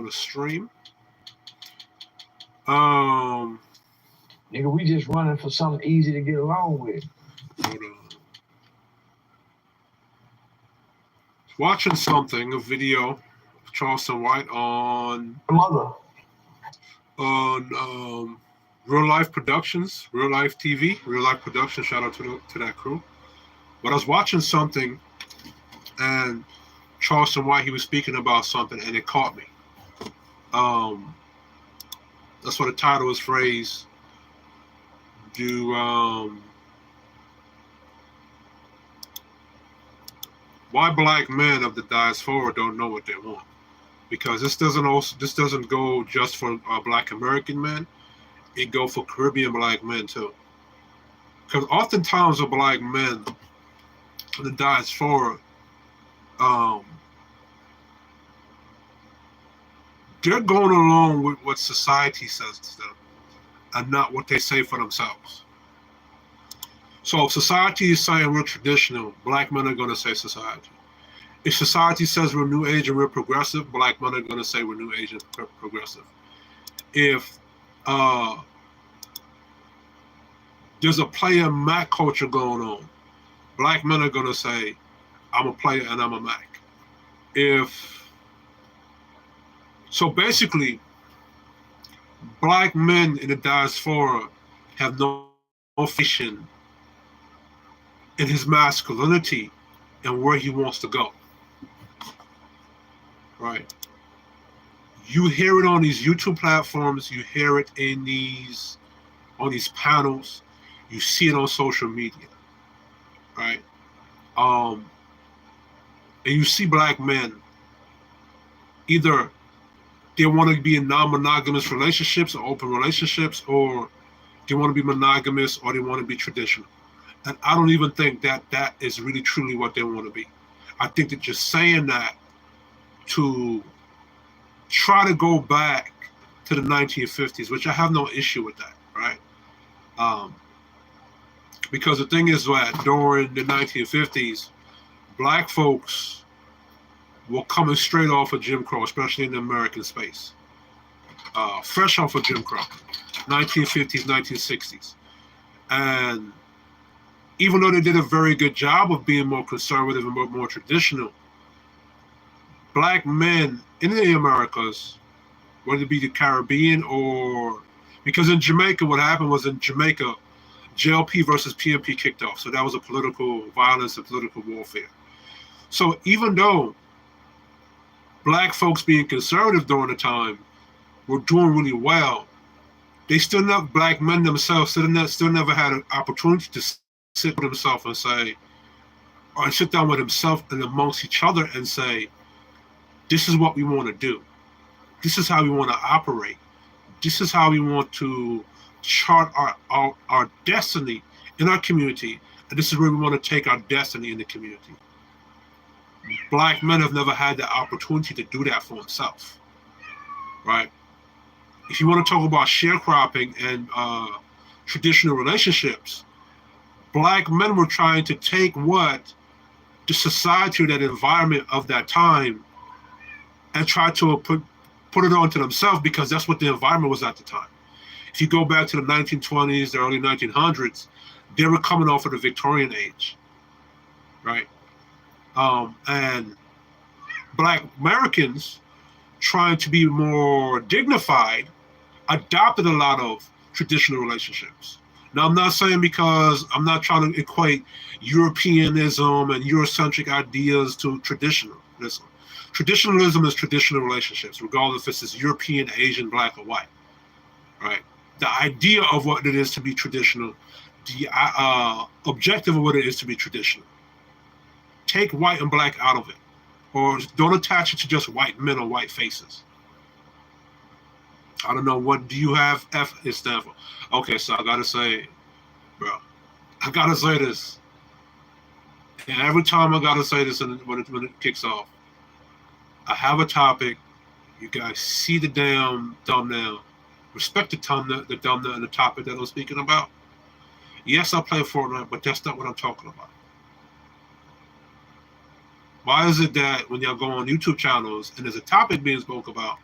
on a stream. Nigga, we just running for something easy to get along with. Hold on. Watching something, a video of Charleston White on Real Life Productions, Real Life TV, Real Life Productions. Shout out to that crew. But I was watching something, and Charleston White, he was speaking about something, and it caught me. That's what the title is phrased. Why black men of the diaspora don't know what they want? Because this doesn't go just for black American men. It go for Caribbean black men too. Because oftentimes the black men of the diaspora, they're going along with what society says to them and not what they say for themselves. So if society is saying we're traditional, black men are going to say society. If society says we're new age and we're progressive, black men are going to say we're new age and progressive. If there's a player Mac culture going on, black men are going to say, I'm a player and I'm a Mac. So basically, black men in the diaspora have no vision in his masculinity and where he wants to go. Right? You hear it on these YouTube platforms, you hear it on these panels, you see it on social media. Right? And you see black men, either they want to be in non-monogamous relationships or open relationships, or they want to be monogamous, or they want to be traditional. And I don't even think that is really truly what they want to be. I think that just saying that to try to go back to the 1950s, which I have no issue with that, right? Because the thing is that during the 1950s, black folks were coming straight off of Jim Crow, especially in the American space. Fresh off of Jim Crow, 1950s, 1960s. And even though they did a very good job of being more conservative and more traditional, black men in the Americas, whether it be the Caribbean or, because in Jamaica, what happened was in Jamaica, JLP versus PNP kicked off. So that was a political violence and political warfare. So even though black folks being conservative during the time were doing really well, they still never, black men themselves still never had an opportunity to sit with himself and say, or sit down with himself and amongst each other and say, this is what we want to do. This is how we want to operate. This is how we want to chart our destiny in our community. And this is where we want to take our destiny in the community. Black men have never had the opportunity to do that for themselves, right? If you want to talk about sharecropping and traditional relationships, black men were trying to take what the society, that environment of that time, and try to put it onto themselves, because that's what the environment was at the time. If you go back to the 1920s, the early 1900s, they were coming off of the Victorian age, right? And black Americans, trying to be more dignified, adopted a lot of traditional relationships. Now, I'm not saying, because I'm not trying to equate Europeanism and Eurocentric ideas to traditionalism. Traditionalism is traditional relationships, regardless if it's European, Asian, black, or white, right? The idea of what it is to be traditional, the objective of what it is to be traditional. Take white and black out of it, or don't attach it to just white men or white faces. I don't know, what do you have F is stand for? Okay, so I gotta say, bro, I gotta say this. And every time I gotta say this when it kicks off, I have a topic. You guys see the damn thumbnail. Respect the thumbnail and the topic that I'm speaking about. Yes, I play Fortnite, but that's not what I'm talking about. Why is it that when y'all go on YouTube channels and there's a topic being spoke about,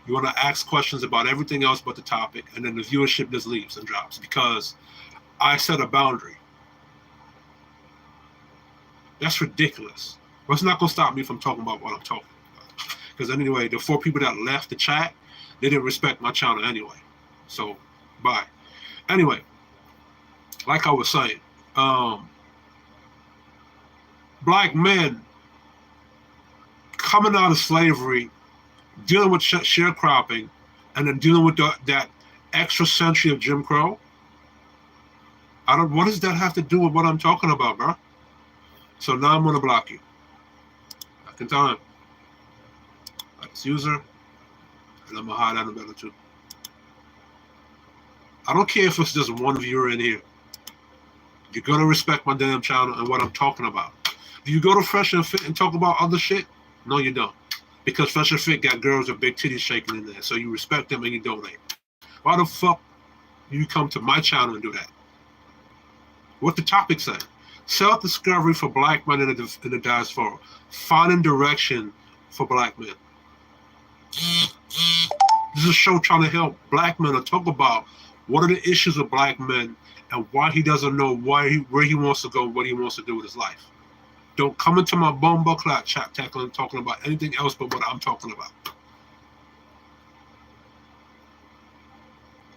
you want to ask questions about everything else but the topic, and then the viewership just leaves and drops because I set a boundary. That's ridiculous. But it's not going to stop me from talking about what I'm talking about. Because anyway, the 4 people that left the chat, they didn't respect my channel anyway. So, bye. Anyway, like I was saying, black men coming out of slavery, dealing with sharecropping, and then dealing with that extra century of Jim Crow. What does that have to do with what I'm talking about, bro? So now I'm gonna block you. Back in time. That's user, and I'm gonna hide out the other two. I don't care if it's just one viewer in here. You're gonna respect my damn channel and what I'm talking about. Do you go to Fresh and Fit and talk about other shit? No, you don't. Because Fresh and Fit got girls with big titties shaking in there. So you respect them and you donate. Why the fuck do you come to my channel and do that? What the topic say? Self-discovery for black men in the diaspora. Finding direction for black men. This is a show trying to help black men to talk about what are the issues of black men and why he doesn't know where he wants to go, what he wants to do with his life. Don't come into my bomba clock chat tackling talking about anything else but what I'm talking about.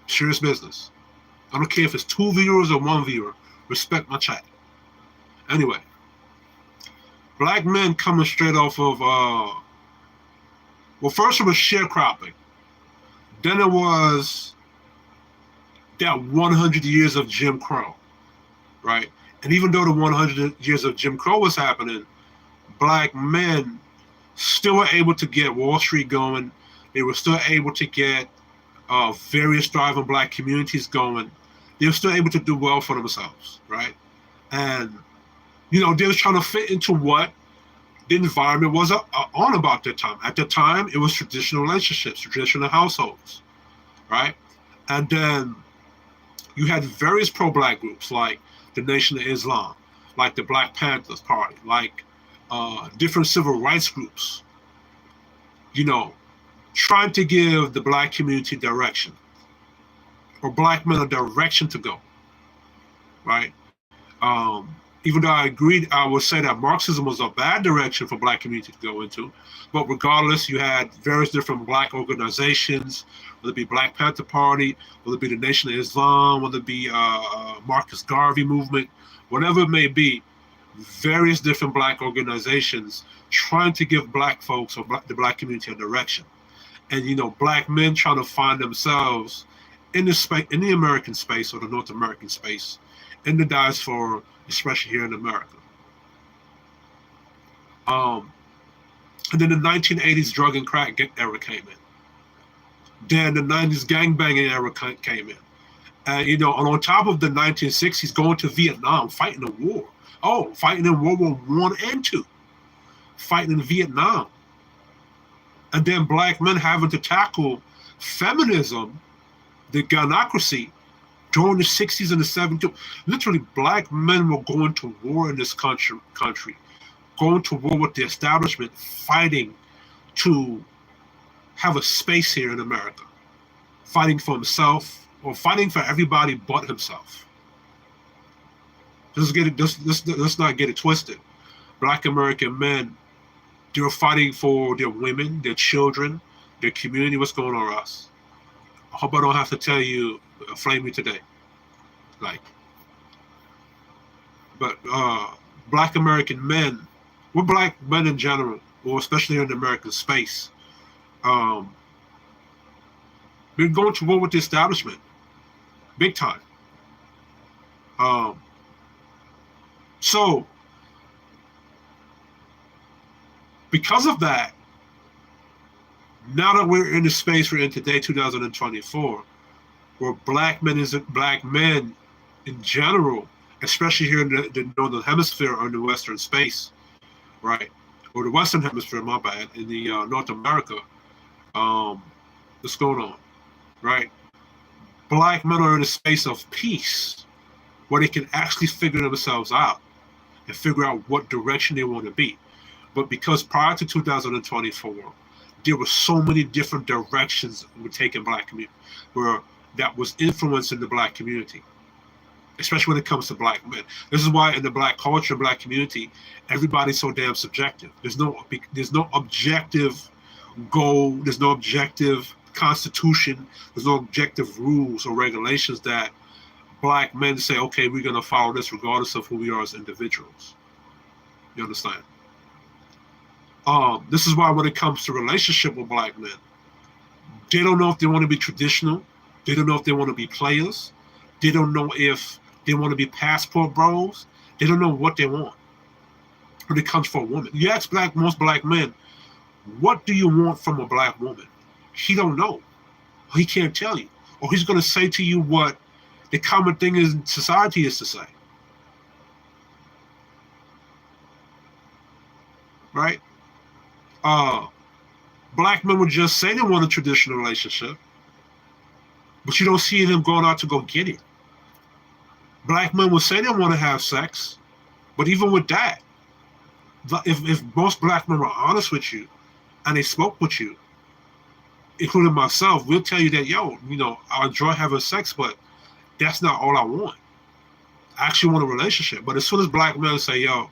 Serious business. I don't care if it's 2 viewers or 1 viewer. Respect my chat. Anyway, black men coming straight off of, well, first it was sharecropping. Then it was that 100 years of Jim Crow, right? And even though the 100 years of Jim Crow was happening, black men still were able to get Wall Street going. They were still able to get various thriving black communities going. They were still able to do well for themselves, right? And, you know, they was trying to fit into what the environment was on about that time. At the time, it was traditional relationships, traditional households, right? And then you had various pro-black groups like the Nation of Islam, like the Black Panthers Party, like different civil rights groups, you know, trying to give the black community direction or black men a direction to go, right? Even though I would say that Marxism was a bad direction for black community to go into, but regardless, you had various different black organizations, whether it be Black Panther Party, whether it be the Nation of Islam, whether it be Marcus Garvey movement, whatever it may be, various different black organizations trying to give black folks or the black community a direction. And, you know, black men trying to find themselves in the American space or the North American space, in the diaspora, especially here in America. And then the 1980s drug and crack era came in. Then the 90s gangbanging era came in. And, you know, and on top of the 1960s, going to Vietnam, fighting a war. Oh, fighting in World War I and II. Fighting in Vietnam. And then black men having to tackle feminism, the gynocracy, during the 60s and the 70s. Literally, black men were going to war in this country, going to war with the establishment, fighting to have a space here in America, fighting for himself or fighting for everybody but himself. Let's not get it twisted. Black American men, they're fighting for their women, their children, their community. What's going on, Ross? I hope I don't have to tell you, flame me today. But black American men, we're black men in general, or especially in the American space, we're going to war with the establishment, big time. So, because of that, now that we're in the space we're in today, 2024, where black men in general, especially here in the Northern Hemisphere or in the Western space, right? Or the Western Hemisphere, my bad, in the North America, what's going on, right? Black men are in a space of peace where they can actually figure themselves out and figure out what direction they want to be. But because prior to 2024, there were so many different directions we take in black community, where that was influencing the black community, especially when it comes to black men. This is why in the black culture, black community, everybody's so damn subjective. There's no objective goal. There's no objective constitution. There's no objective rules or regulations that black men say, okay, we're going to follow this regardless of who we are as individuals. You understand? This is why when it comes to relationship with black men, they don't know if they want to be traditional. They don't know if they want to be players. They don't know if they want to be passport bros. They don't know what they want when it comes for a woman. You ask most black men, what do you want from a black woman? He don't know. He can't tell you. Or he's going to say to you what the common thing in society is to say. Right? Black men would just say they want a traditional relationship, but you don't see them going out to go get it. Black men will say they want to have sex, but even with that, if most black men were honest with you and they spoke with you, including myself, we'll tell you that, yo, I enjoy having sex, but that's not all I want. I actually want a relationship. But as soon as black men say, yo,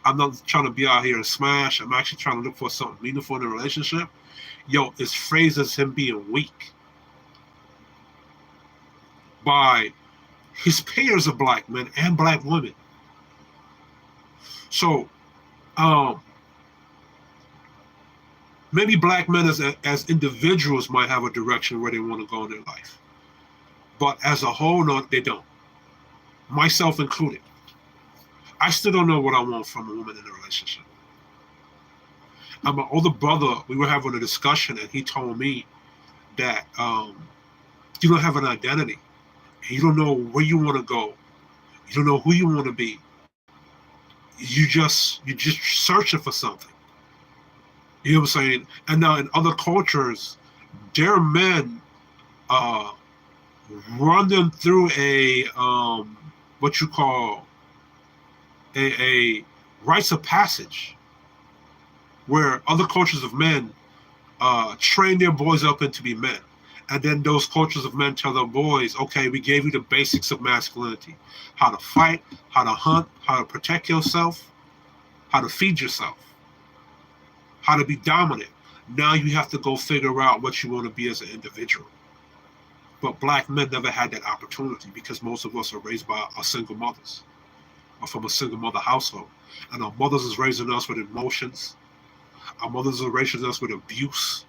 I'm not trying to be out here and smash, I'm actually trying to look for something meaningful in a relationship, yo, it's phrased as him being weak by his peers of black men and black women. So, maybe black men as individuals might have a direction where they want to go in their life. But as a whole, no, they don't. Myself included. I still don't know what I want from a woman in a relationship. And my older brother, we were having a discussion, and he told me that you don't have an identity. You don't know where you want to go. You don't know who you want to be. You're just searching for something. You know what I'm saying? And now in other cultures, their men run them through a what you call a rites of passage, where other cultures of men train their boys up into be men. And then those cultures of men tell their boys, okay, we gave you the basics of masculinity. How to fight, how to hunt, how to protect yourself, how to feed yourself, how to be dominant. Now you have to go figure out what you want to be as an individual. But black men never had that opportunity because most of us are raised by our single mothers or from a single mother household. And our mothers is raising us with emotions. Our mothers are raising us with abuse.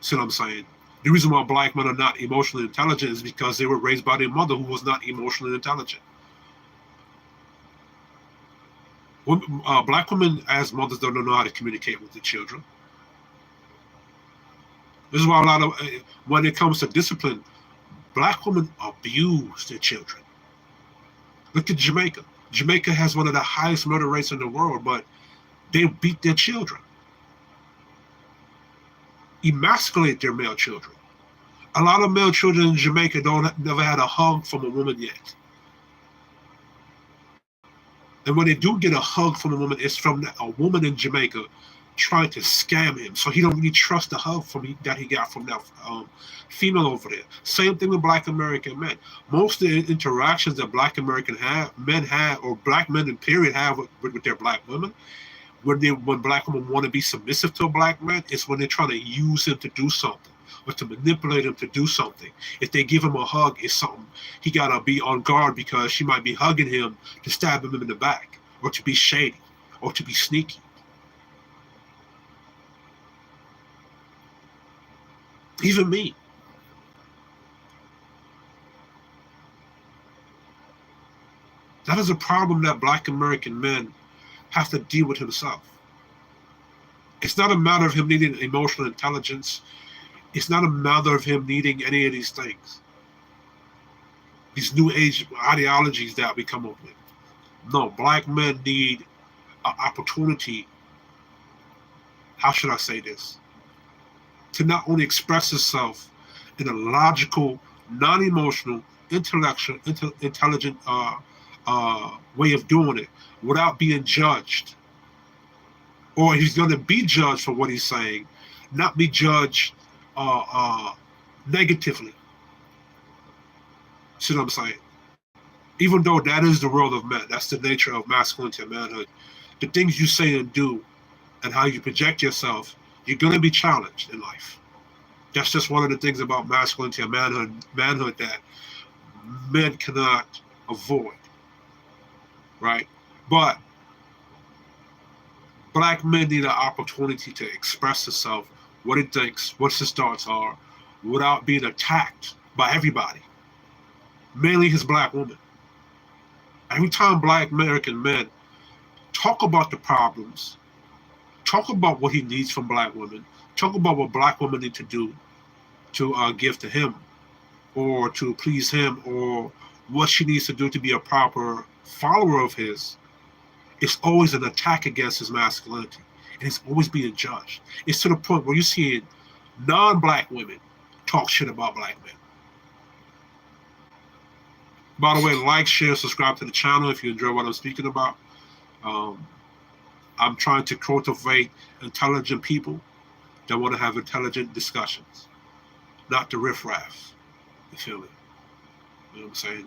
See what I'm saying? The reason why black men are not emotionally intelligent is because they were raised by their mother who was not emotionally intelligent. Black women as mothers don't know how to communicate with their children. This is why a lot of, when it comes to discipline, black women abuse their children. Look at Jamaica. Jamaica has one of the highest murder rates in the world, but they beat their children, emasculate their male children. A lot of male children in Jamaica never had a hug from a woman yet. And when they do get a hug from a woman, it's from a woman in Jamaica trying to scam him. So he don't really trust the hug that he got from that female over there. Same thing with black American men. Most of the interactions that black American men have, or black men in period have with their black women, when black women want to be submissive to a black man, it's when they're trying to use him to do something or to manipulate him to do something. If they give him a hug, it's something he gotta be on guard because she might be hugging him to stab him in the back or to be shady or to be sneaky. Even me. That is a problem that black American men have to deal with himself. It's not a matter of him needing emotional intelligence. It's not a matter of him needing any of these things. These new age ideologies that we come up with. No, black men need an opportunity, how should I say this, to not only express himself in a logical, non-emotional, intellectual, intelligent way of doing it without being judged. or he's going to be judged for what he's saying, not be judged negatively. See what I'm saying? Even though that is the world of men, that's the nature of masculinity and manhood. The things you say and do and how you project yourself, you're going to be challenged in life. That's just one of the things about masculinity and manhood that men cannot avoid, right? But black men need an opportunity to express himself, what he thinks, what his thoughts are, without being attacked by everybody, mainly his black woman. Every time black American men talk about the problems, talk about what he needs from black women, talk about what black women need to do to give to him or to please him, or what she needs to do to be a proper follower of his, it's always an attack against his masculinity. And he's always being judged. It's to the point where you're seeing non-black women talk shit about black men. By the way, like, share, subscribe to the channel if you enjoy what I'm speaking about. I'm trying to cultivate intelligent people that want to have intelligent discussions, not the riffraff. You feel me? You know what I'm saying?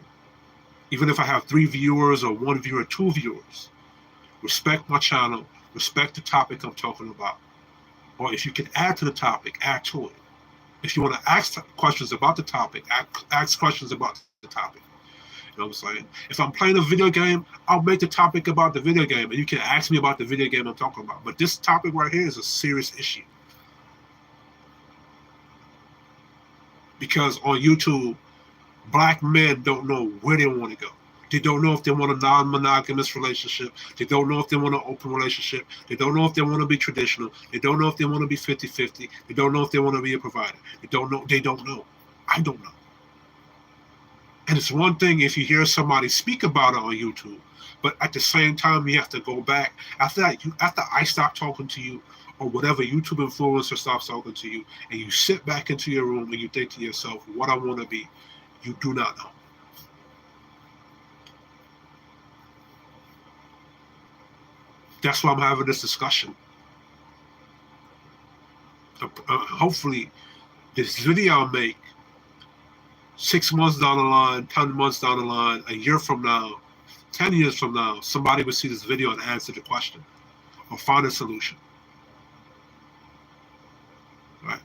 Even if I have 3 viewers or 1 viewer, 2 viewers, respect my channel, respect the topic I'm talking about. Or if you can add to the topic, add to it. If you want to ask questions about the topic, ask questions about the topic. You know what I'm saying? If I'm playing a video game, I'll make the topic about the video game, and you can ask me about the video game I'm talking about. But this topic right here is a serious issue. Because on YouTube, black men don't know where they want to go. They don't know if they want a non-monogamous relationship. They don't know if they want an open relationship. They don't know if they want to be traditional. They don't know if they want to be 50-50. They don't know if they want to be a provider. They don't know. I don't know. And it's one thing if you hear somebody speak about it on YouTube, but at the same time, you have to go back. After I stop talking to you, or whatever YouTube influencer stops talking to you, and you sit back into your room and you think to yourself, what I want to be, you do not know. That's why I'm having this discussion. Hopefully, this video I'll make 6 months down the line, 10 months down the line, a year from now, 10 years from now, somebody will see this video and answer the question or find a solution. Right?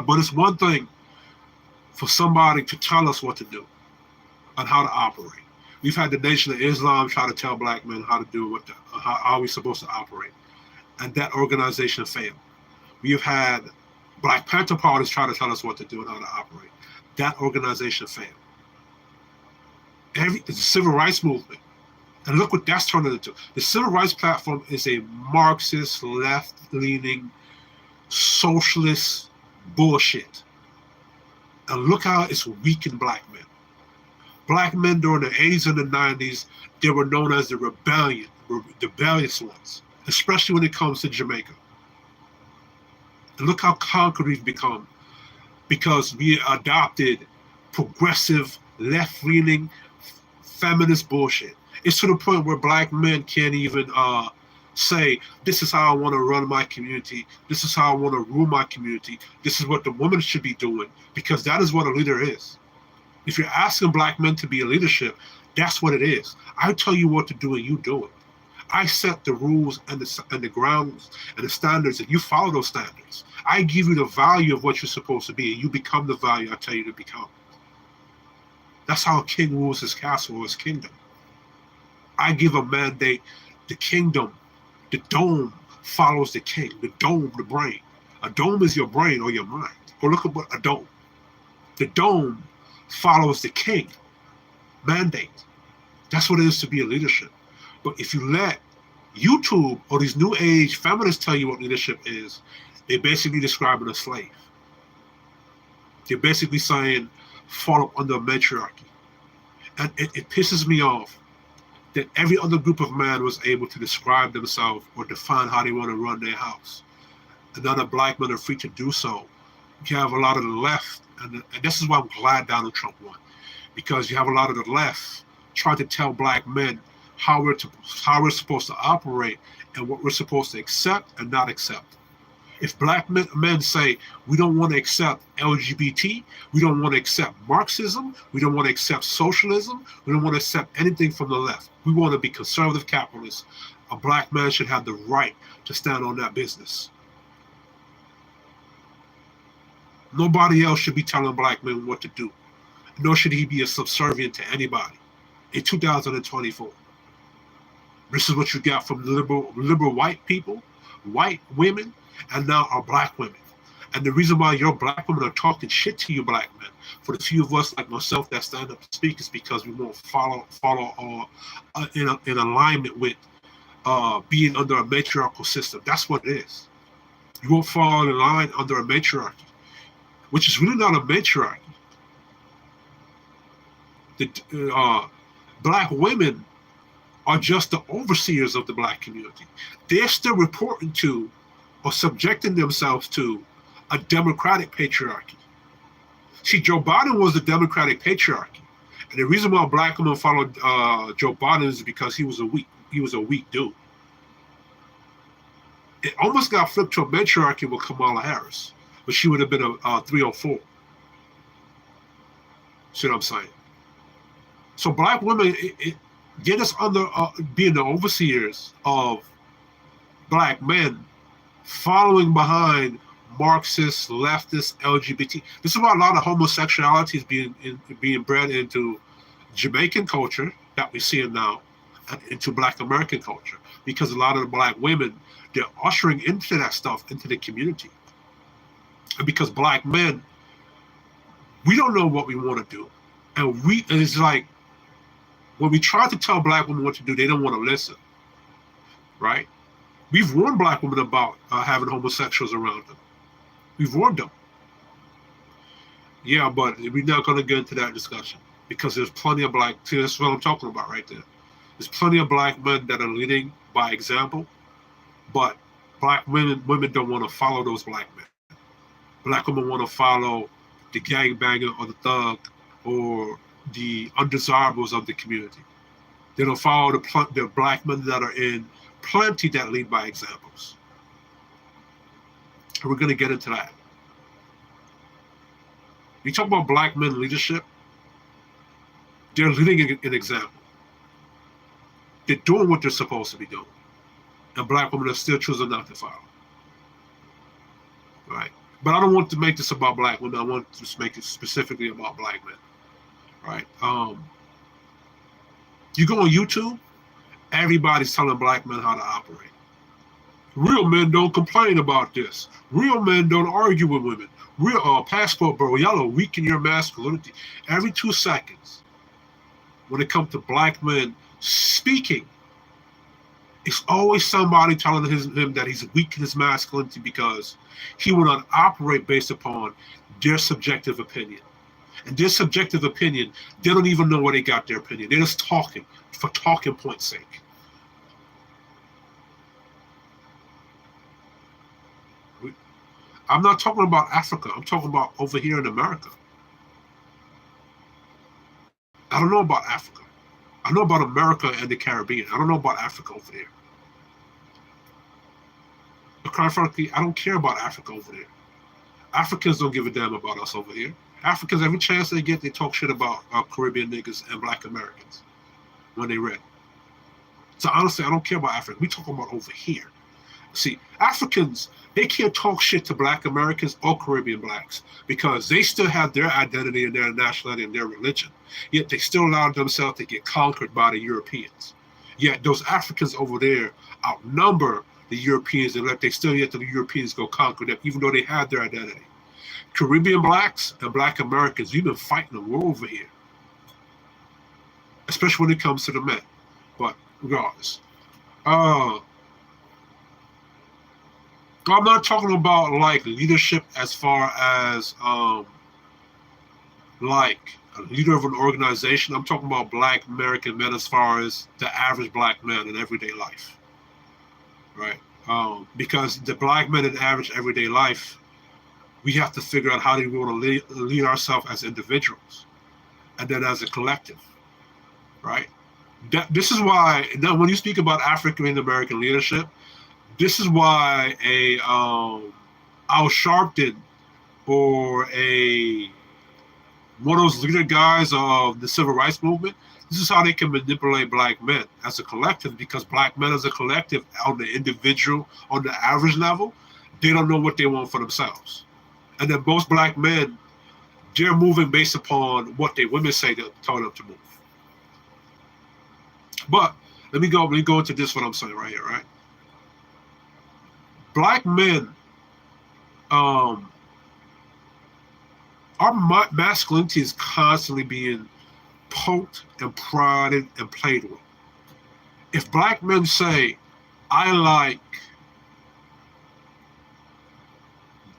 But it's one thing for somebody to tell us what to do and how to operate. We've had the Nation of Islam try to tell black men how to do how we're supposed to operate, and that organization failed. We've had Black Panther parties try to tell us what to do and how to operate. That organization failed. It's a civil rights movement. And look what that's turned into. The civil rights platform is a Marxist, left-leaning, socialist bullshit. And look how it's weakened black men. Black men during the 80s and the 90s, they were known as the rebellious ones, especially when it comes to Jamaica. And look how conquered we've become because we adopted progressive, left-leaning, feminist bullshit. It's to the point where black men can't even say, this is how I want to run my community. This is how I want to rule my community. This is what the woman should be doing, because that is what a leader is. If you're asking black men to be a leadership, that's what it is. I tell you what to do and you do it. I set the rules and the grounds and the standards, and you follow those standards. I give you the value of what you're supposed to be, and you become the value I tell you to become. That's how a king rules his castle or his kingdom. I give a mandate. The kingdom, the dome follows the king. The dome, the brain. A dome is your brain or your mind. Go look at what a dome. The dome follows the king mandate. That's what it is to be a leadership. But if you let YouTube or these new age feminists tell you what leadership is, they're basically describing a slave. They're basically saying fall up under a matriarchy. And it pisses me off that every other group of men was able to describe themselves or define how they want to run their house. And other black men are free to do so. You have a lot of the left, and this is why I'm glad Donald Trump won, because you have a lot of the left trying to tell black men how we're supposed to operate and what we're supposed to accept and not accept. If black men say we don't want to accept LGBT, we don't want to accept Marxism, we don't want to accept socialism, we don't want to accept anything from the left. We want to be conservative capitalists. A black man should have the right to stand on that business. Nobody else should be telling black men what to do, nor should he be a subservient to anybody in 2024. This is what you got from liberal white people, white women, and now our black women. And the reason why your black women are talking shit to you black men, for the few of us like myself that stand up to speak, is because we won't follow in alignment with being under a matriarchal system. That's what it is. You won't fall in line under a matriarchy, which is really not a matriarchy. The black women are just the overseers of the black community. They're still reporting to or subjecting themselves to a democratic patriarchy. See, Joe Biden was the democratic patriarchy. And the reason why black women followed Joe Biden is because he was a weak dude. It almost got flipped to a matriarchy with Kamala Harris, but she would have been a 304. See what I'm saying? So black women get us under being the overseers of black men, following behind Marxist, leftist, LGBT. This is why a lot of homosexuality is being bred into Jamaican culture that we see it now, and into Black American culture, because a lot of the black women, they're ushering into that stuff into the community. And because black men, we don't know what we want to do, and it's like when we try to tell black women what to do, they don't want to listen, right? We've warned black women about having homosexuals around them. We've warned them. Yeah, but we're not going to get into that discussion because there's plenty of see, that's what I'm talking about right there. There's plenty of black men that are leading by example, but black women don't want to follow those black men. Black women want to follow the gangbanger or the thug or the undesirables of the community. They don't follow the black men that are in plenty that lead by examples. And we're going to get into that. You talk about black men leadership, they're leading an example. They're doing what they're supposed to be doing. And black women are still choosing not to follow. Right? But I don't want to make this about black women. I want to make it specifically about black men. Right? You go on YouTube, everybody's telling black men how to operate. Real men don't complain about this. Real men don't argue with women. Real passport bro, y'all are weak in your masculinity. Every 2 seconds, when it comes to black men speaking, it's always somebody telling him that he's weak in his masculinity because he will not operate based upon their subjective opinion. And their subjective opinion, they don't even know where they got their opinion. They're just talking for talking point's sake. I'm not talking about Africa. I'm talking about over here in America. I don't know about Africa. I know about America and the Caribbean. I don't know about Africa over there. But quite frankly, I don't care about Africa over there. Africans don't give a damn about us over here. Africans, every chance they get, they talk shit about Caribbean niggas and black Americans when they read. So honestly, I don't care about Africa. We talking about over here. See, Africans, they can't talk shit to black Americans or Caribbean blacks because they still have their identity and their nationality and their religion. Yet they still allow themselves to get conquered by the Europeans. Yet those Africans over there outnumber the Europeans and they still yet the Europeans go conquer them, even though they have their identity. Caribbean blacks and black Americans, we've been fighting a war over here, especially when it comes to the men. But regardless, I'm not talking about like leadership as far as like a leader of an organization. I'm talking about black American men as far as the average black man in everyday life, right? Because the black men in average everyday life, we have to figure out how do we want to lead ourselves as individuals and then as a collective, right? This is why now when you speak about African American leadership, this is why a Al Sharpton or a one of those leader guys of the civil rights movement, this is how they can manipulate black men as a collective, because black men as a collective, on the individual, on the average level, they don't know what they want for themselves. And then most black men, they're moving based upon what their women say to tell them to move. But let me go into this, what I'm saying right here, right? Black men, our masculinity is constantly being poked and prodded and played with. If black men say, I like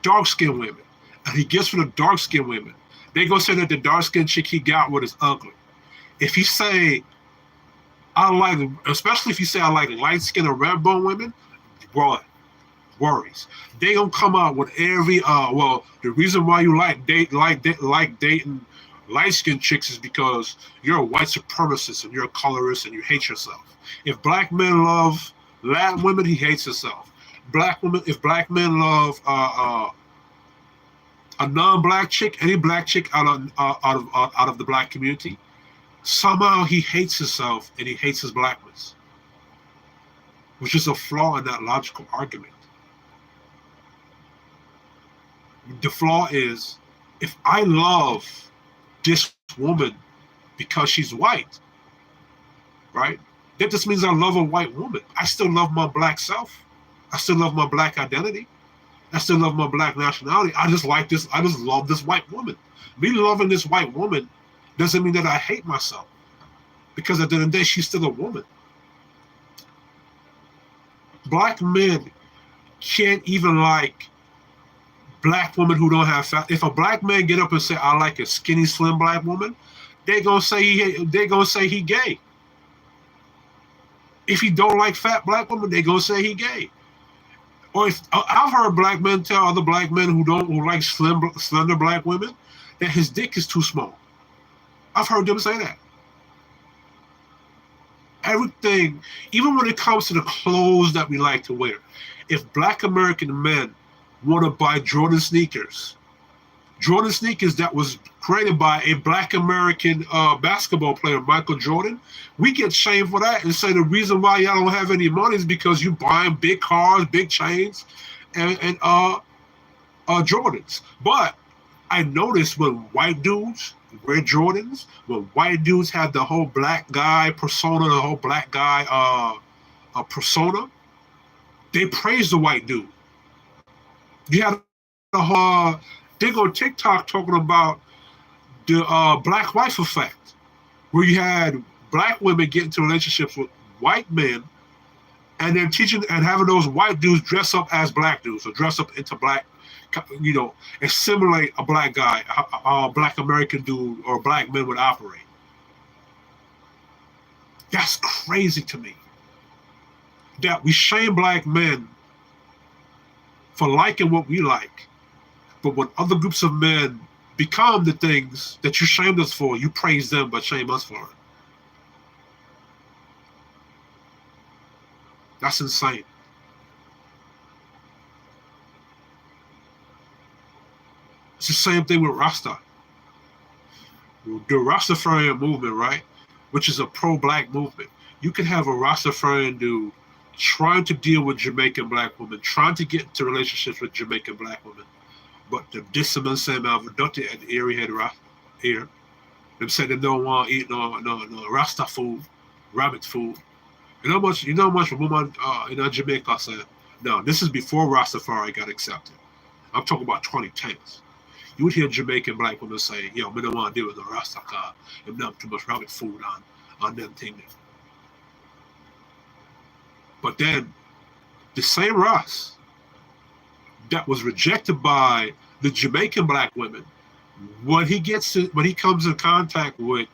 dark-skinned women, and he gets with the dark-skinned women, they gonna say that the dark-skinned chick he got with is ugly. If he say, I like, especially if you say I like light-skinned or red-bone women, boy, worries. They gonna come out with every well, the reason why you like dating light-skinned chicks is because you're a white supremacist and you're a colorist and you hate yourself. If black men love Latin women, he hates himself. If black men love a non-black chick, any black chick out of the black community, somehow he hates himself and he hates his blackness, which is a flaw in that logical argument. The flaw is, if I love this woman because she's white, right? That just means I love a white woman. I still love my black self. I still love my black identity. I still love my black nationality. I just love this white woman. Me loving this white woman doesn't mean that I hate myself, because at the end of the day, she's still a woman. Black men can't even like black women who don't have fat. If a black man get up and say, I like a skinny, slim black woman, they gonna say he gay. If he don't like fat black women, they gonna say he gay. Or if I've heard black men tell other black men who like slender black women that his dick is too small. I've heard them say that. Everything, even when it comes to the clothes that we like to wear, if black American men want to buy Jordan sneakers that was created by a black American basketball player, Michael Jordan, we get shamed for that and say the reason why y'all don't have any money is because you buying big cars, big chains, and Jordans. But I noticed when white dudes wear Jordans, when white dudes have the whole black guy persona, the whole black guy persona, they praise the white dude. You had the whole they go TikTok talking about the black wife effect, where you had black women get into relationships with white men, and then teaching and having those white dudes dress up as black dudes or dress up into black, and simulate a black guy, a black American dude or black men would operate. That's crazy to me. That we shame black men for liking what we like, but when other groups of men become the things that you shamed us for, you praise them but shame us for it. That's insane. It's the same thing with Rasta. The Rastafarian movement, right, which is a pro-black movement. You can have a Rastafarian dude trying to deal with Jamaican black women, trying to get into relationships with Jamaican black women, but the dissonance same abducted at the area head here. Them said they don't want to eat no Rasta food, rabbit food. You know how much a woman in Jamaica said, no, this is before Rastafari got accepted. I'm talking about 2010s. You would hear Jamaican black women say, yo, we don't want to deal with the Rasta car. There's not too much rabbit food on them things. But then the same Ras that was rejected by the Jamaican black women, when he comes in contact with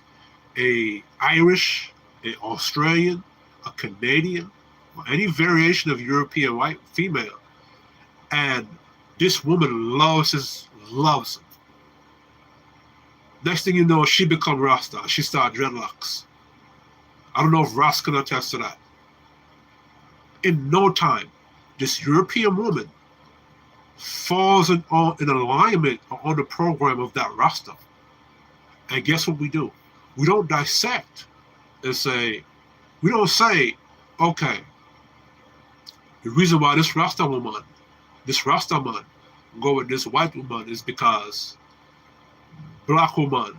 a Irish, an Australian, a Canadian, or any variation of European white female, and this woman loves him. Next thing you know, she become Rasta. She start dreadlocks. I don't know if Ross can attest to that. In no time, this European woman falls in alignment on the program of that Rasta. And guess what we do? We don't dissect and say, we don't say, okay, the reason why this Rasta man go with this white woman is because black woman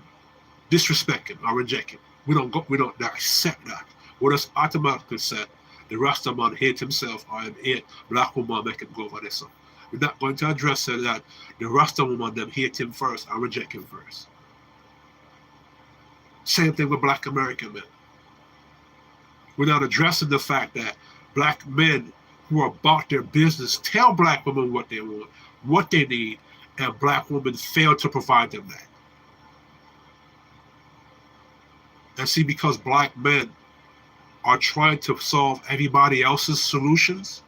disrespect him or reject him. We don't dissect that. We just automatically say the Rasta man hate himself or hate black woman make him go over this. We're not going to address that the Rasta woman them hate him first and reject him first. Same thing with black American men. We're not addressing the fact that black men who are about their business tell black women what they want, what they need, and black women fail to provide them that. And see, because black men are trying to solve everybody else's solutions,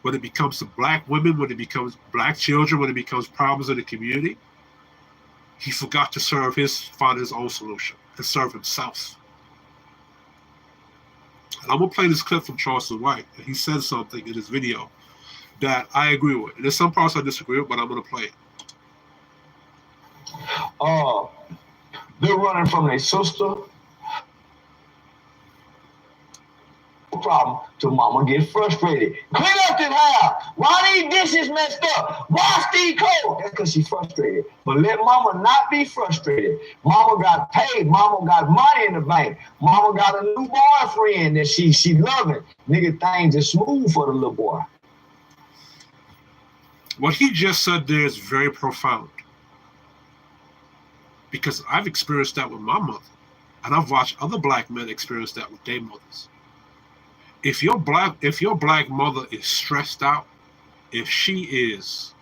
when it becomes to black women, when it becomes black children, when it becomes problems in the community, he forgot to find his own solution and serve himself. And I'm going to play this clip from Charleston White. And he said something in his video that I agree with. And there's some parts I disagree with, but I'm going to play it. They're running from their sister. Problem till mama get frustrated. Clean up this house. Why these dishes messed up? Why Steve cold? That's because she's frustrated. But let mama not be frustrated. Mama got paid. Mama got money in the bank. Mama got a new boyfriend that she loving. Nigga, things are smooth for the little boy. What he just said there is very profound. Because I've experienced that with my mother. And I've watched other black men experience that with their mothers. If your black mother is stressed out, if she is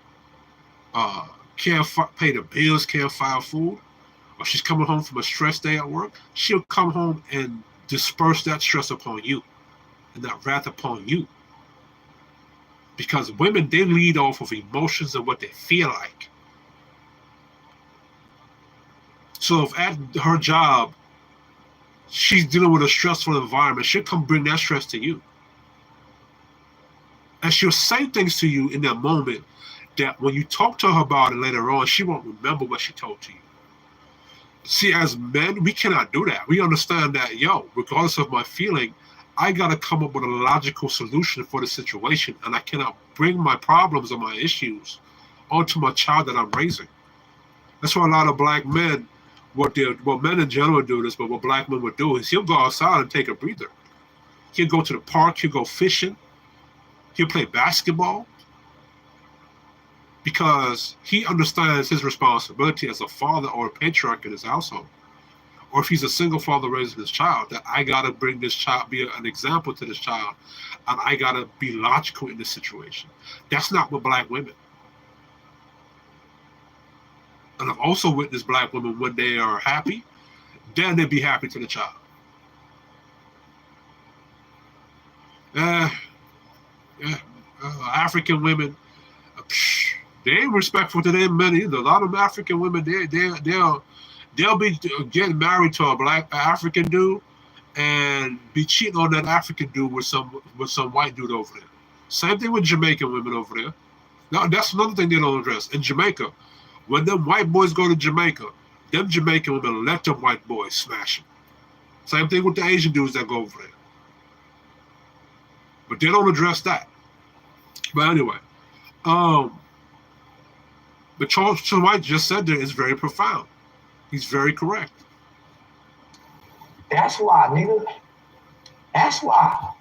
can't pay the bills, can't file food, or she's coming home from a stressed day at work, she'll come home and disperse that stress upon you and that wrath upon you. Because women, they lead off of emotions and what they feel like. So if at her job, she's dealing with a stressful environment, she'll come bring that stress to you. And she'll say things to you in that moment that when you talk to her about it later on, she won't remember what she told to you. See, as men, we cannot do that. We understand that, regardless of my feeling, I got to come up with a logical solution for the situation, and I cannot bring my problems or my issues onto my child that I'm raising. That's why a lot of black men, what men in general do this, but what black men would do is he'll go outside and take a breather. He'll go to the park, he'll go fishing, he'll play basketball, because he understands his responsibility as a father or a patriarch in his household. Or if he's a single father raising his child, that I got to bring this child, be an example to this child, and I got to be logical in this situation. That's not with black women. And I've also witnessed black women, when they are happy, then they be happy to the child. African women, they ain't respectful to their men either. A lot of African women, they'll be getting married to a black African dude and be cheating on that African dude with some white dude over there. Same thing with Jamaican women over there. Now that's another thing they don't address. In Jamaica, when them white boys go to Jamaica, them Jamaican women let them white boys smash them. Same thing with the Asian dudes that go over there. But they don't address that. But anyway, but Charles White just said there is very profound. He's very correct. That's why, nigga. That's why.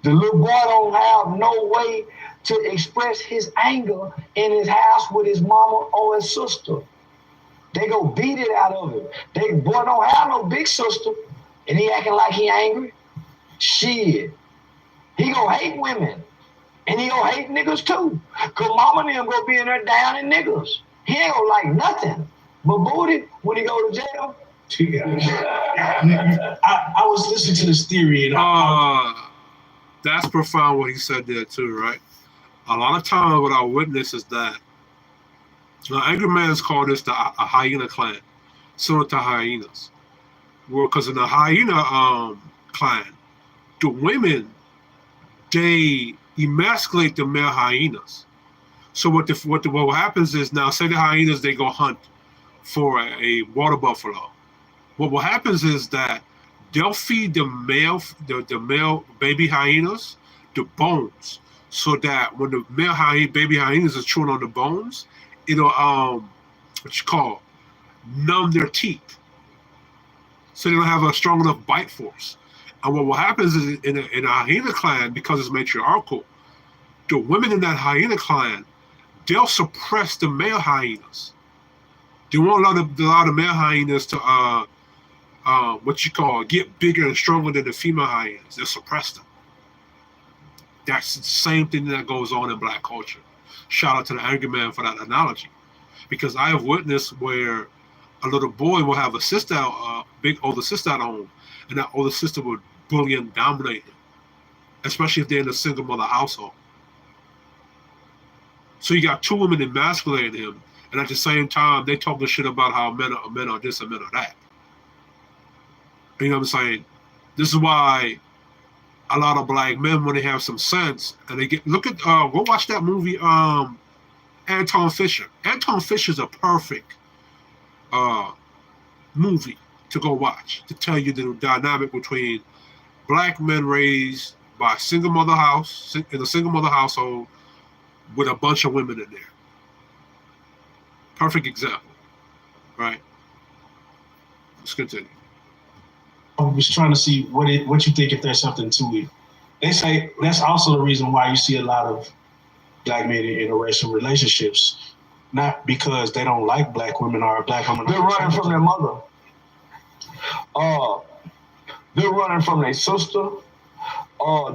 The little boy don't have no way to express his anger in his house with his mama or his sister. They go beat it out of him. Boy don't have no big sister, and he acting like he angry. Shit. He gonna hate women, and he gonna hate niggas too. Cause mama and them gonna be in there down in niggas. He ain't gonna like nothing but booty when he go to jail. I was listening to this theory, and that's profound what he said there too, right? A lot of times what I witness is that the angry man's call this a hyena clan, similar to hyenas. Well, because in the hyena clan, the women, they emasculate the male hyenas. So what happens is, now say the hyenas, they go hunt for a water buffalo. What will happens is that they'll feed the male baby hyenas the bones, so that when the baby hyenas is chewing on the bones, it'll what you call, numb their teeth, so they don't have a strong enough bite force. And what will happen is, in a hyena clan, because it's matriarchal, the women in that hyena clan, they'll suppress the male hyenas. They won't allow the male hyenas to what you call, get bigger and stronger than the female hyenas. They'll suppress them. That's the same thing that goes on in black culture. Shout out to the Angry Man for that analogy, because I have witnessed where a little boy will have a sister, big older sister at home, and that older sister will bully and dominate him, especially if they're in a single mother household. So you got two women emasculating him, and at the same time, they talking shit about how men are this and men are that. You know what I'm saying? This is why a lot of black men, when they have some sense, and they go watch that movie, Anton Fisher. Anton Fisher's a perfect movie to go watch, to tell you the dynamic between black men raised by a single mother household with a bunch of women in there. Perfect example, right? Let's continue. I was trying to see what you think, if there's something to it. They say that's also the reason why you see a lot of black men in interracial relationships, not because they don't like black women or black women. They're running from their mother. They're running from their sister.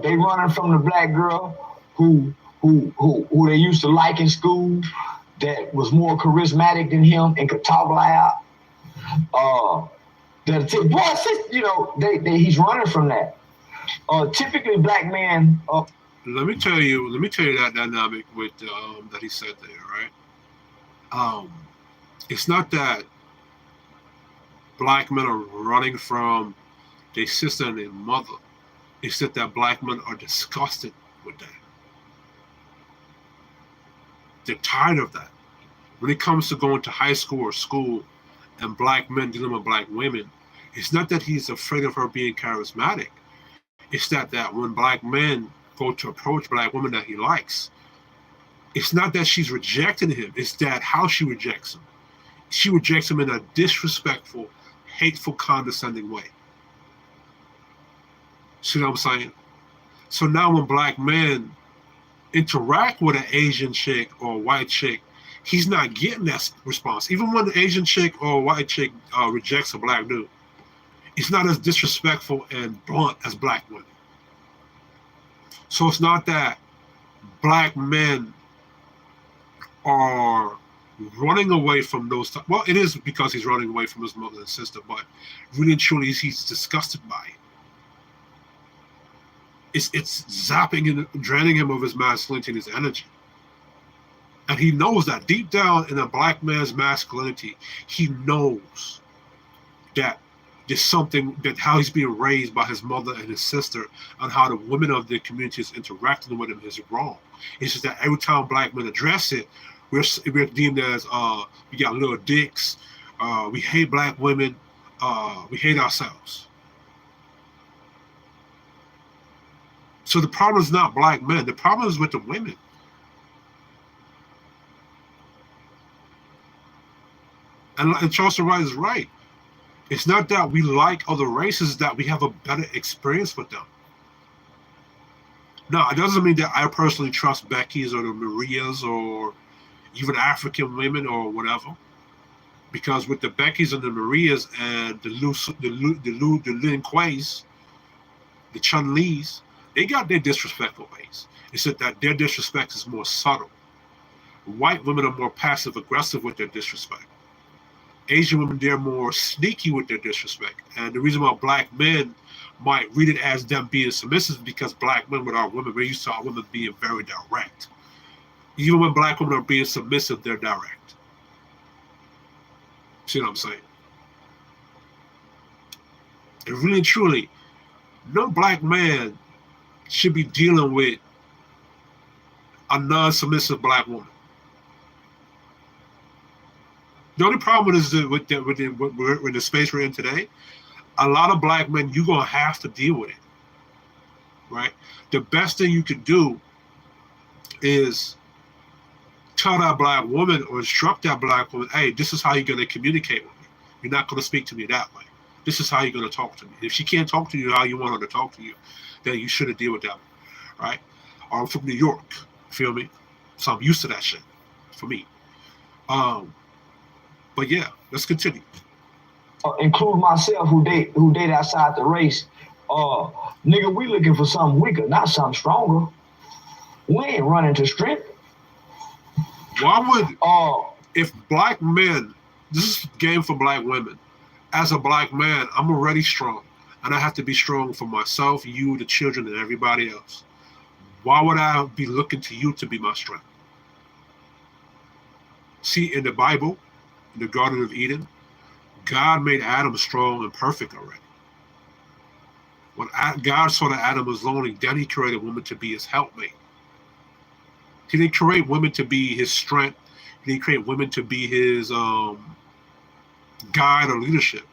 They running from the black girl who they used to like in school, that was more charismatic than him and could talk loud. He's running from that. Typically, black men. Let me tell you that dynamic with that he said there, right? It's not that black men are running from their sister and their mother. It's that black men are disgusted with that. They're tired of that. When it comes to going to high school or school and black men dealing with black women, it's not that he's afraid of her being charismatic. It's that when black men go to approach black women that he likes, it's not that she's rejecting him. It's that how she rejects him. She rejects him in a disrespectful, hateful, condescending way. See what I'm saying? So now when black men interact with an Asian chick or a white chick, he's not getting that response. Even when the Asian chick or white chick rejects a black dude, it's not as disrespectful and blunt as black women. So it's not that black men are running away from those. Well, it is because he's running away from his mother and sister, but really and truly, he's disgusted by it. It's zapping and draining him of his masculinity and his energy. And he knows that deep down in a black man's masculinity, he knows that there's something, that how he's being raised by his mother and his sister, and how the women of the community is interacting with him is wrong. It's just that every time black men address it, we're deemed as we got little dicks, we hate black women, we hate ourselves. So the problem is not black men. The problem is with the women. And Charles Wright is right. It's not that we like other races, that we have a better experience with them. No, it doesn't mean that I personally trust Becky's or the Marias or even African women or whatever. Because with the Beckys and the Marias and the Lin Kueis, the Chun Lis, they got their disrespectful ways. It's that their disrespect is more subtle. White women are more passive aggressive with their disrespect. Asian women, they're more sneaky with their disrespect. And the reason why black men might read it as them being submissive is because black men with our women, we're used to our women being very direct. Even when black women are being submissive, they're direct. See what I'm saying? And really and truly, no black man should be dealing with a non-submissive black woman. The only problem is with the space we're in today, a lot of black men, you're going to have to deal with it, right? The best thing you can do is tell that black woman or instruct that black woman, hey, this is how you're going to communicate with me. You're not going to speak to me that way. This is how you're going to talk to me. If she can't talk to you how you want her to talk to you, then you shouldn't deal with that, right? I'm from New York, feel me? So I'm used to that shit, for me. But yeah, let's continue. Include myself, who date outside the race. Nigga, we looking for something weaker, not something stronger. We ain't running to strength. Why would, if black men, this is a game for black women. As a black man, I'm already strong. And I have to be strong for myself, you, the children, and everybody else. Why would I be looking to you to be my strength? See, in the Bible, in the Garden of Eden, God made Adam strong and perfect already. When God saw that Adam was lonely, then he created woman to be his helpmate. He didn't create women to be his strength. He didn't create women to be his guide or leadership.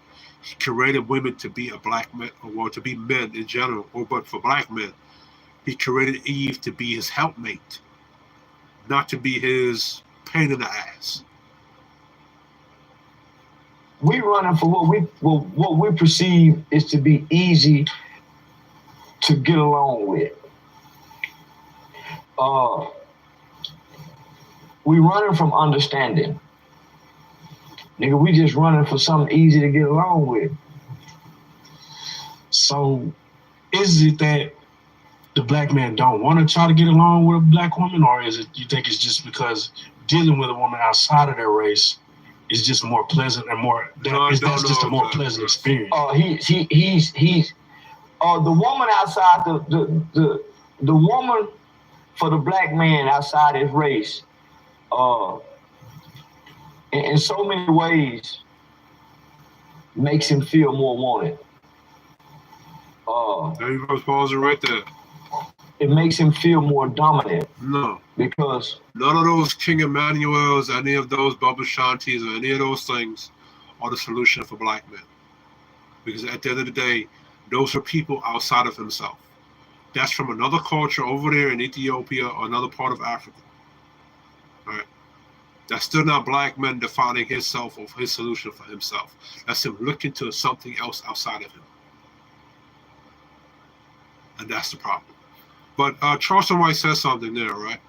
He created women to be a black man, or to be men in general, but for black men, he created Eve to be his helpmate, not to be his pain in the ass. We running for what we perceive is to be easy to get along with. We running from understanding. Nigga, we just running for something easy to get along with. So is it that the black man don't want to try to get along with a black woman, or is it you think it's just because dealing with a woman outside of their race is just more pleasant and more that's just a more pleasant experience? He's the woman outside the woman for the black man outside his race, in so many ways makes him feel more wanted. There you go, pause it right there. It makes him feel more dominant. No. Because none of those King Emmanuels, any of those Bubba Shantis, or any of those things are the solution for black men. Because at the end of the day, those are people outside of himself. That's from another culture over there in Ethiopia or another part of Africa. All right. That's still not black men defining himself or his solution for himself. That's him looking to something else outside of him. And that's the problem. But Charleston White says something there, right?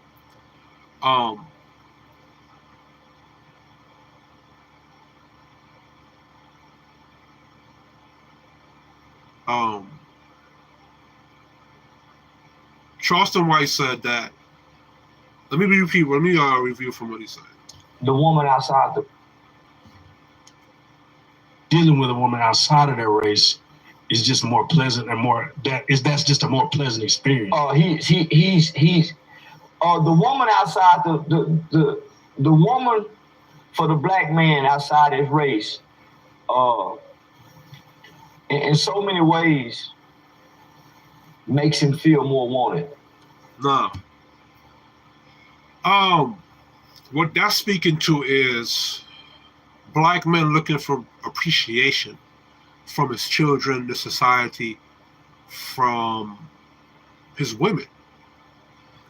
Charleston White said that. Let me review from what he said. The woman outside the dealing with a woman outside of their race is just more pleasant and more that's just a more pleasant experience. He's the woman outside the woman for the black man outside his race, in so many ways makes him feel more wanted. No. What that's speaking to is black men looking for appreciation from his children, the society, from his women.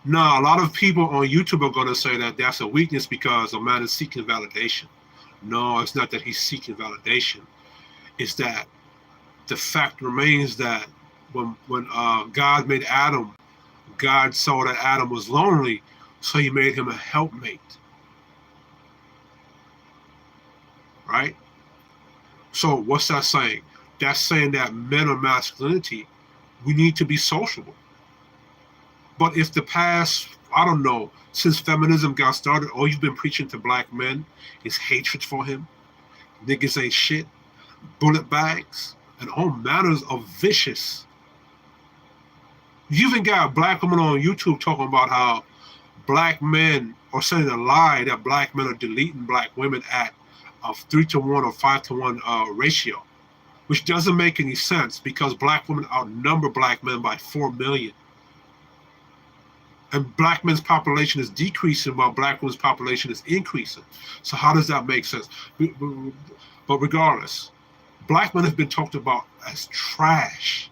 Now, a lot of people on YouTube are going to say that that's a weakness because a man is seeking validation. No, it's not that he's seeking validation. It's that the fact remains that when God made Adam, God saw that Adam was lonely, so he made him a helpmate. Right? So what's that saying? That's saying that men of masculinity, we need to be sociable. But if the past, I don't know, since feminism got started, all you've been preaching to black men is hatred for him, niggas ain't shit, bullet bags, and all manners of vicious. You even got black women on YouTube talking about how black men are saying a lie that black men are deleting black women at a 3-to-1 or 5-to-1 ratio. which doesn't make any sense because black women outnumber black men by 4 million. And black men's population is decreasing while black women's population is increasing. So how does that make sense? But regardless, black men have been talked about as trash.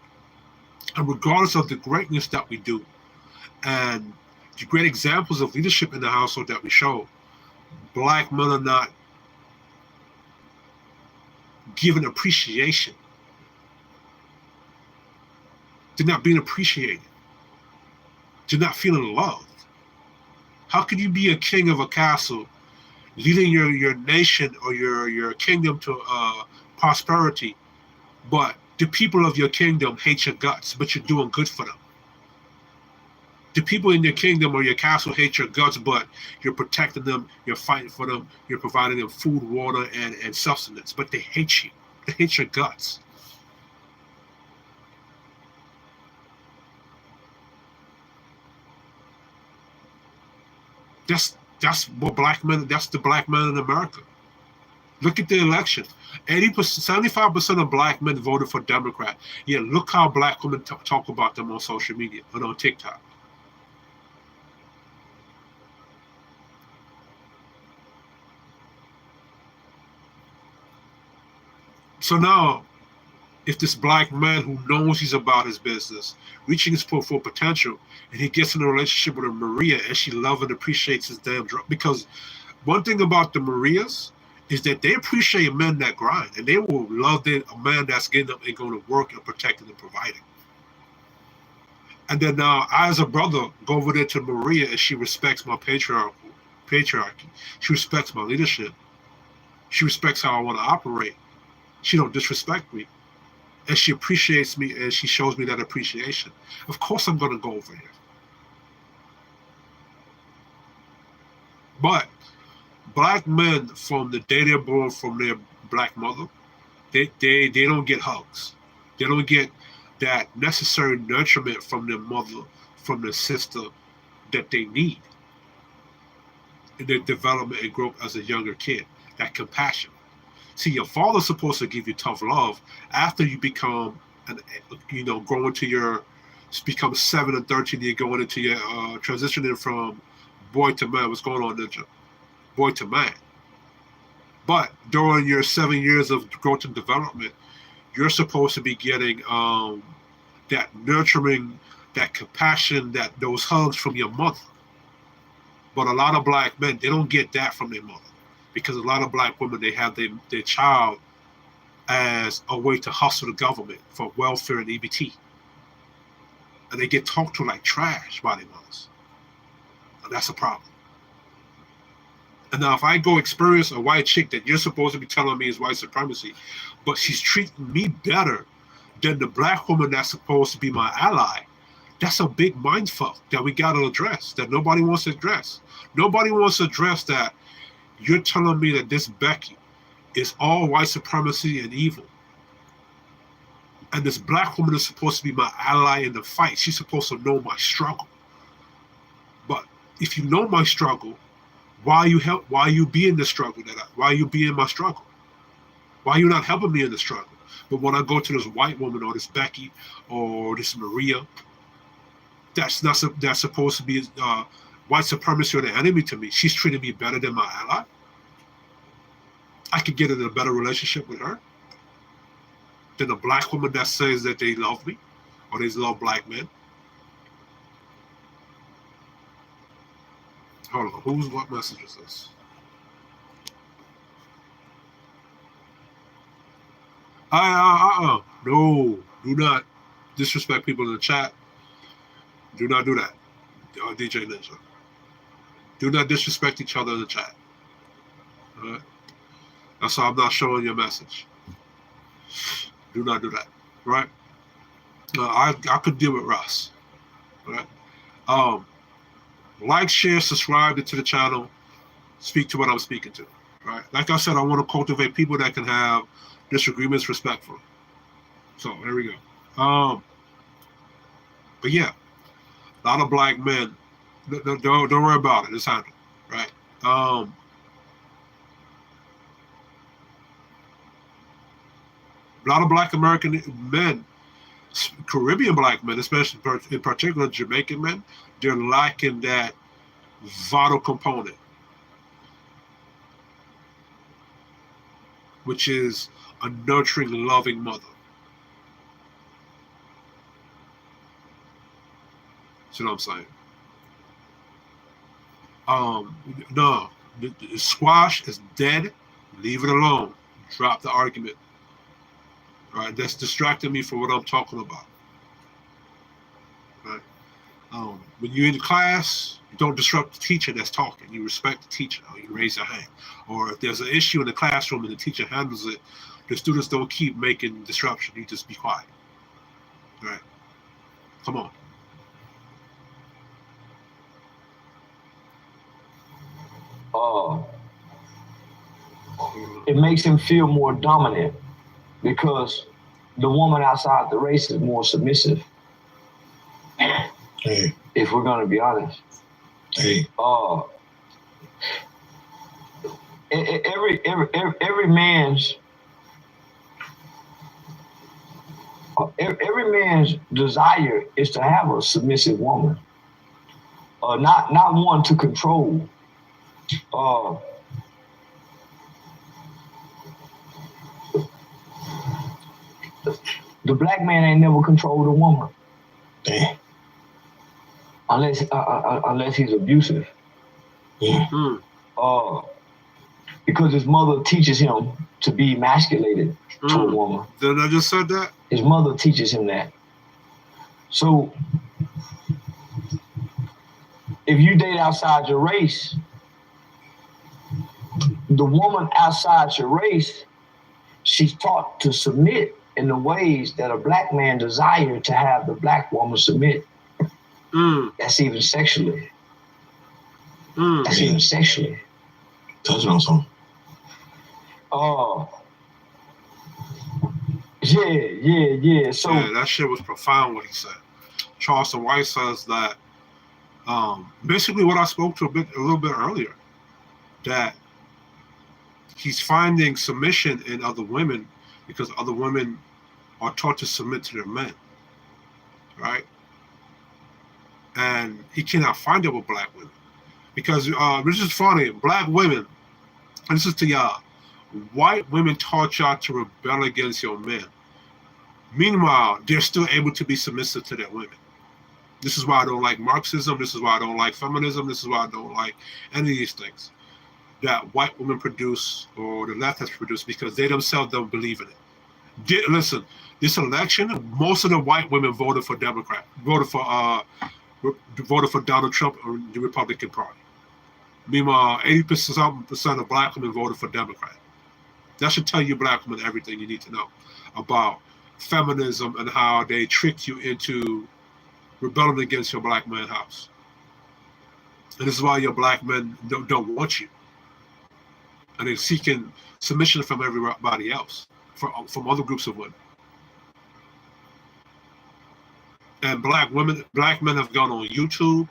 And regardless of the greatness that we do, and the great examples of leadership in the household that we show, black men are not given appreciation. They're not being appreciated. They're not feeling loved. How could you be a king of a castle, leading your nation or your kingdom to prosperity, but the people of your kingdom hate your guts, but you're doing good for them? The people in your kingdom or your castle hate your guts, but you're protecting them, you're fighting for them, you're providing them food, water, and sustenance, but they hate you. They hate your guts. That's what black men. That's the black men in America. Look at the election. 75% of black men voted for Democrat. Yeah, look how black women talk about them on social media and on TikTok. So now, if this black man who knows he's about his business, reaching his full potential, and he gets in a relationship with a Maria and she loves and appreciates his damn job, because one thing about the Marias is that they appreciate men that grind, and they will love a man that's getting up and going to work and protecting and providing. And then now, I as a brother go over there to Maria and she respects my patriarchy. She respects my leadership. She respects how I want to operate. She don't disrespect me. And she appreciates me and she shows me that appreciation. Of course I'm going to go over here. But black men from the day they're born from their black mother, they don't get hugs. They don't get that necessary nurturement from their mother, from their sister that they need in their development and growth as a younger kid. That compassion. See, your father's supposed to give you tough love after you become, growing to become 7 and 13, you're going into your transitioning from boy to man. What's going on, Ninja? Boy to man. But during your 7 years of growth and development, you're supposed to be getting that nurturing, that compassion, those hugs from your mother. But a lot of black men, they don't get that from their mother. Because a lot of black women, they have their child as a way to hustle the government for welfare and EBT. And they get talked to like trash by their mothers. And that's a problem. And now if I go experience a white chick that you're supposed to be telling me is white supremacy, but she's treating me better than the black woman that's supposed to be my ally, that's a big mindfuck that we got to address, that nobody wants to address. Nobody wants to address that. You're telling me that this Becky is all white supremacy and evil. And this black woman is supposed to be my ally in the fight. She's supposed to know my struggle. But if you know my struggle, why you be in the struggle? Why you be in my struggle? Why you not helping me in the struggle? But when I go to this white woman or this Becky or this Maria, that's supposed to be white supremacy or the enemy to me. She's treating me better than my ally. I could get in a better relationship with her than a black woman that says that they love me or they love black men. Hold on, what message is this? No, do not disrespect people in the chat. Do not do that. DJ Ninja. Do not disrespect each other in the chat. All right? That's why I'm not showing your message. Do not do that. Right? I could deal with Russ. Right? Like, share, subscribe to the channel. Speak to what I'm speaking to. Right? Like I said, I want to cultivate people that can have disagreements respectfully. So there we go. But yeah, a lot of black men. Don't worry about it. It's handled, right? A lot of Black American men, Caribbean Black men, especially in particular Jamaican men, they're lacking that vital component, which is a nurturing, loving mother. See what I'm saying? No, the squash is dead. Leave it alone. Drop the argument. All right, that's distracting me from what I'm talking about. Right? When you're in class, you don't disrupt the teacher that's talking. You respect the teacher, or you raise your hand. Or if there's an issue in the classroom and the teacher handles it, the students don't keep making disruption. You just be quiet. All right? Come on. It makes him feel more dominant because the woman outside the race is more submissive. Hey. If we're gonna be honest. Hey. Every man's desire is to have a submissive woman, not one to control. The black man ain't never controlled a woman. Damn. Unless he's abusive. Mm-hmm. Because his mother teaches him to be emasculated to a woman. Didn't I just said that? His mother teaches him that. So if you date outside your race, the woman outside your race, she's taught to submit in the ways that a black man desires to have the black woman submit. That's even sexually. That's even sexually. Touching on something. Yeah. So yeah, that shit was profound what he said. Charleston White says that basically what I spoke to a little bit earlier, that he's finding submission in other women because other women are taught to submit to their men, right? And he cannot find it with black women because this is funny. Black women, and this is to y'all, white women taught y'all to rebel against your men. Meanwhile, they're still able to be submissive to their women. This is why I don't like Marxism. This is why I don't like feminism. This is why I don't like any of these things that white women produce or the left has produced because they themselves don't believe in it. Listen, this election, most of the white women voted for Democrat, voted for Donald Trump or the Republican Party. Meanwhile, 80% of black women voted for Democrat. That should tell you black women everything you need to know about feminism and how they tricked you into rebelling against your black man house. And this is why your black men don't want you. And they're seeking submission from everybody else, from other groups of women. And black men have gone on YouTube,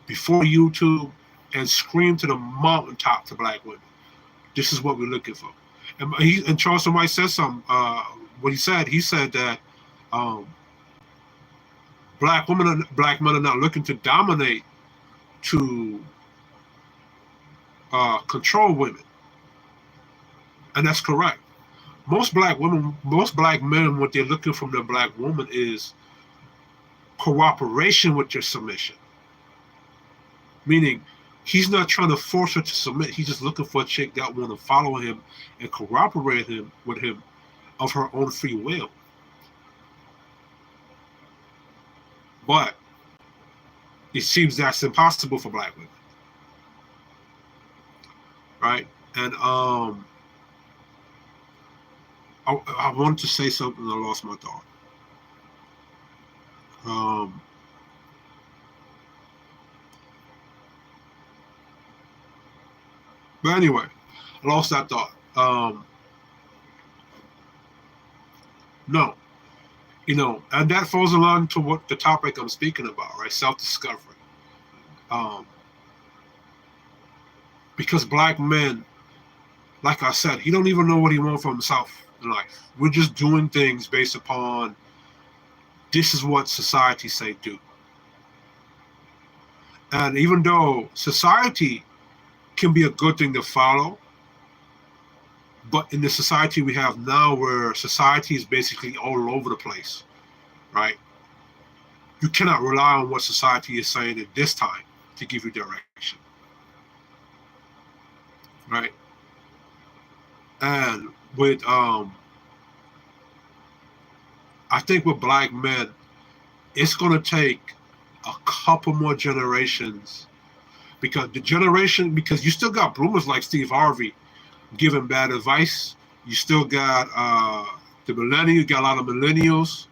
before YouTube, and screamed to the mountaintop to black women. This is what we're looking for. And Charleston White said something. What he said that black men are not looking to dominate, to control women. And that's correct. Most black men, what they're looking from their black woman is cooperation with your submission. Meaning, he's not trying to force her to submit. He's just looking for a chick that want to follow him and cooperate with him of her own free will. But it seems that's impossible for black women. Right? And I wanted to say something and I lost my thought. But anyway, I lost that thought. No, and that falls along to what the topic I'm speaking about, right? Self-discovery. Because black men, like I said, he don't even know what he wants for himself. in life. We're just doing things based upon this is what society say do. And even though society can be a good thing to follow, but in the society we have now, where society is basically all over the place, right? You cannot rely on what society is saying at this time to give you direction, right? And with I think with black men, it's going to take a couple more generations, because you still got bloomers like Steve Harvey giving bad advice. You still got the millennials. You got a lot of millennials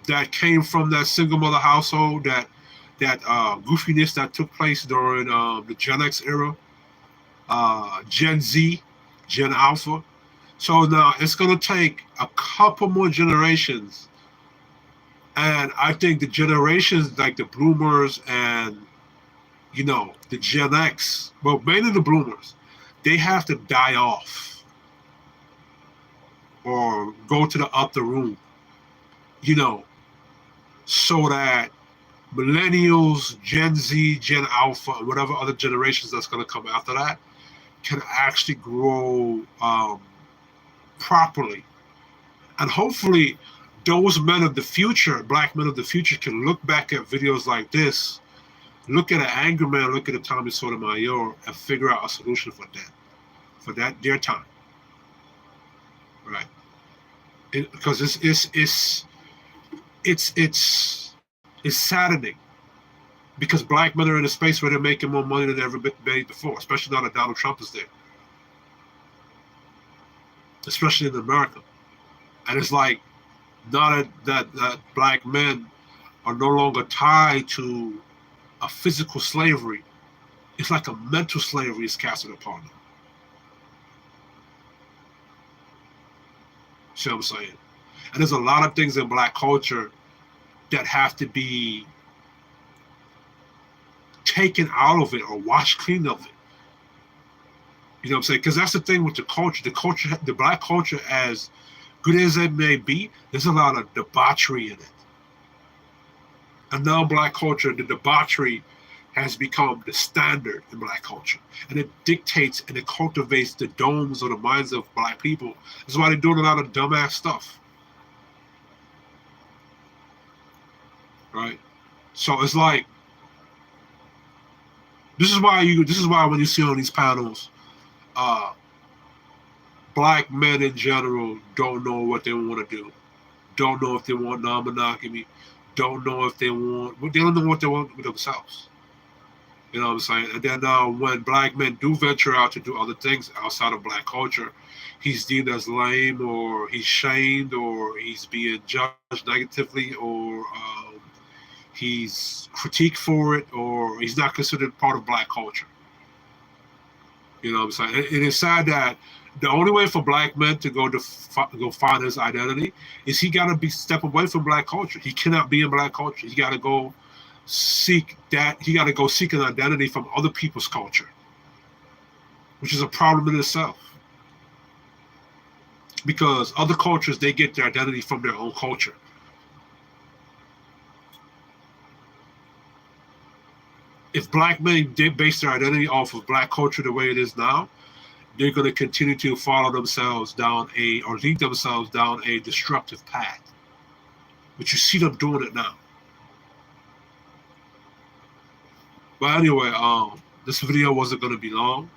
that came from that single mother household, that goofiness that took place during the Gen X era, Gen Z, Gen Alpha. So now it's going to take a couple more generations. And I think the generations like the bloomers and, the Gen X, well, mainly the bloomers, they have to die off or go to the other room, so that millennials, Gen Z, Gen Alpha, and whatever other generations that's going to come after that can actually grow properly. And hopefully those men of the future, black men of the future, can look back at videos like this, look at an Angry Man, look at a Tommy Sotomayor, and figure out a solution for their time, right? Because it's saddening, because black men are in a space where they're making more money than they've ever made before, especially now that Donald Trump is there, especially in America. And it's like, now that black men are no longer tied to a physical slavery, it's like a mental slavery is casted upon them. See what I'm saying? And there's a lot of things in black culture that have to be taken out of it or washed clean of it. You know what I'm saying? Because that's the thing with the culture. The black culture, as good as it may be, there's a lot of debauchery in it. And now black culture, the debauchery has become the standard in black culture. And it dictates and it cultivates the domes or the minds of black people. That's why they're doing a lot of dumbass stuff. Right? So it's like, this is why when you see on these panels, black men in general don't know what they want to do. Don't know if they want non-monogamy. Don't know if they don't know what they want with themselves. You know what I'm saying? And then when black men do venture out to do other things outside of black culture, he's deemed as lame, or he's shamed, or he's being judged negatively, or he's critiqued for it, or he's not considered part of black culture. You know what I'm saying? It is sad that the only way for black men to go find his identity is he got to step away from black culture. He cannot be in black culture. He got to go seek that. He got to go seek an identity from other people's culture, which is a problem in itself. Because other cultures, they get their identity from their own culture. If black men did base their identity off of black culture the way it is now, they're going to continue to follow themselves down or lead themselves down a destructive path. But you see them doing it now. But anyway, this video wasn't going to be long.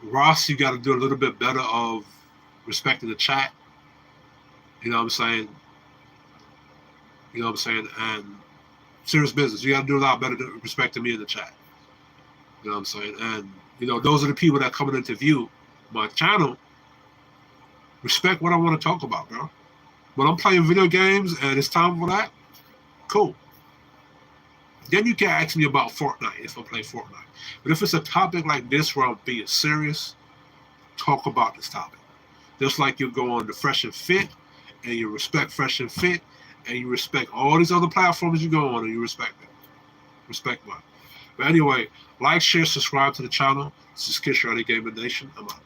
Ross, you got to do a little bit better of respecting the chat. You know what I'm saying? And serious business. You got to do a lot better than respecting me in the chat. You know what I'm saying? And, those are the people that come in to view my channel. Respect what I want to talk about, bro. When I'm playing video games and it's time for that, cool. Then you can ask me about Fortnite if I play Fortnite. But if it's a topic like this where I'm being serious, talk about this topic. Just like you go on the Fresh and Fit, and you respect Fresh and Fit, and you respect all these other platforms you go on, and you respect them. Respect mine. But anyway, like, share, subscribe to the channel. This is Kish Ready Gaming Nation. I'm out.